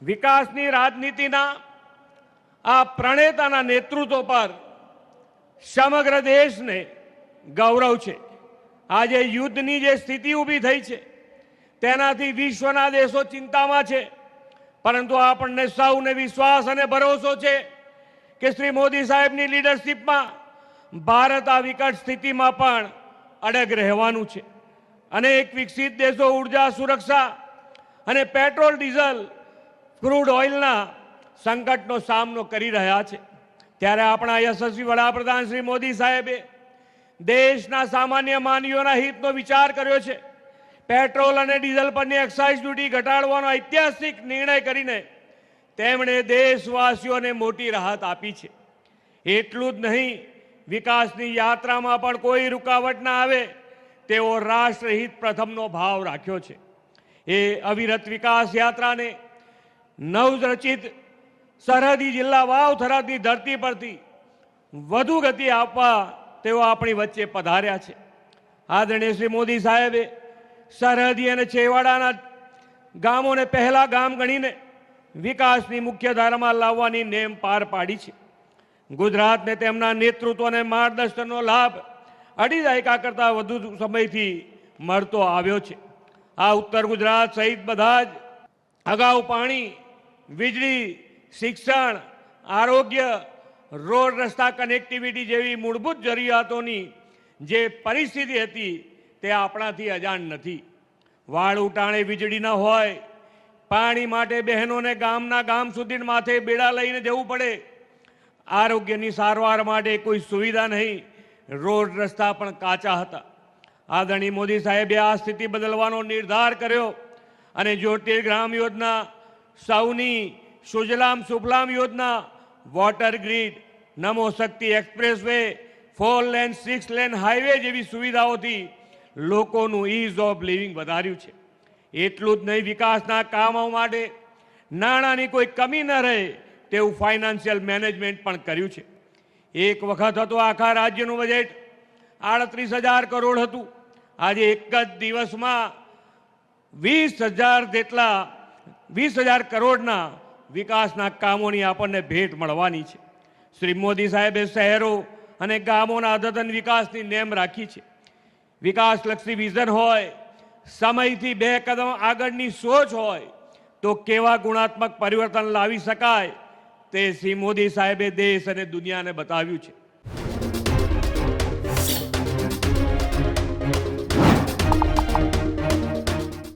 વિકાસની રાજનીતિના આ પ્રણેતાના નેતૃત્વ પર સમગ્ર દેશને ગૌરવ છે। આજે યુદ્ધની જે સ્થિતિ ઊભી થઈ છે તેનાથી વિશ્વના દેશો ચિંતામાં છે, પરંતુ આપણને સૌને વિશ્વાસ અને ભરોસો છે કે શ્રી મોદી સાહેબની લીડરશિપમાં ભારત આ વિકટ સ્થિતિમાં પણ અડગ રહેવાનું છે। અનેક વિકસિત દેશો ઉર્જા સુરક્ષા અને પેટ્રોલ ડીઝલ ક્રૂડ ઓઇલના સંકટનો સામનો કરી રહ્યા છે, ત્યારે આપણા યશસ્વી વડાપ્રધાન શ્રી મોદી સાહેબે દેશના સામાન્ય માનવીઓના હિતનો વિચાર કર્યો છે। પેટ્રોલ અને ડીઝલ પરની એક્સાઇઝ ડ્યુટી ઘટાડવાનો ઐતિહાસિક નિર્ણય કરીને તેમણે દેશવાસીઓને મોટી રાહત આપી છે। એટલું જ નહીં, વિકાસની યાત્રામાં પણ કોઈ રૂકાવટ ના આવે તેવો રાષ્ટ્રહિત પ્રથમનો ભાવ રાખ્યો છે। એ અવિરત વિકાસ યાત્રાને નવરચિત સરહદી જિલ્લા વાવ થરાદની ધરતી પરથી વધુ ગતિ આપવા તેઓ આપણી વચ્ચે પધાર્યા છે। આદરણીય શ્રી મોદી સાહેબે સરહદી અને છેવાડાના ગામોને પહેલા ગામ ગણીને વિકાસની મુખ્ય ધારામાં લાવવાની નેમ પાર પાડી છે। ગુજરાતને તેમના નેતૃત્વ અને માર્ગદર્શનનો લાભ અઢી દાયકા કરતાં વધુ સમયથી મળતો આવ્યો છે। આ ઉત્તર ગુજરાત સહિત બધા જ અગાઉ પાણી, વીજળી, શિક્ષણ, આરોગ્ય, રોડ રસ્તા કનેક્ટિવિટી જેવી મૂળભૂત જરૂરિયાતોની જે પરિસ્થિતિ હતી તે આપણાથી અજાણ નથી। વાળ ઉટાણે વીજળી ન હોય, પાણી માટે બહેનોને ગામના ગામ સુધી માથે બેડા લઈને જવું પડે, આરોગ્યની સારવાર માટે કોઈ સુવિધા નહીં, રોડ રસ્તા પણ કાચા હતા। આદરણીય મોદી સાહેબે આ સ્થિતિ બદલવાનો નિર્ધાર કર્યો અને જ્યોતિર્ગ્રામ યોજના, સૌની સુજલામ સુફલામ યોજના, વોટર ગ્રીડ, નમો શક્તિ એક્સપ્રેસવે, 4 લેન 6 લેન હાઈવે જેવી સુવિધાઓથી લોકોનું ઇઝ ઓફ લિવિંગ વધાર્યું છે। એટલું જ નહીં, વિકાસના કામો માટે નાણાંની કોઈ કમી ન રહે તેવું ફાઇનાન્શિયલ મેનેજમેન્ટ પણ કર્યું છે। એક વખત હતો આખા રાજ્યનું બજેટ 38,000 કરોડ હતું, આજે એક જ દિવસમાં 20,000 કરોડના વિકાસના કામોની આપણને ભેટ મળવાની છે। શ્રી મોદી સાહેબે શહેરો અને ગામોના અદ્યતન વિકાસની નેમ રાખી છે। વિકાસલક્ષી વિઝન હોય, સમયથી 2 કદમ આગળની સોચ હોય તો કેવા ગુણાત્મક પરિવર્તન લાવી શકાય તે શ્રી મોદી સાહેબે દેશ અને દુનિયાને બતાવ્યું છે।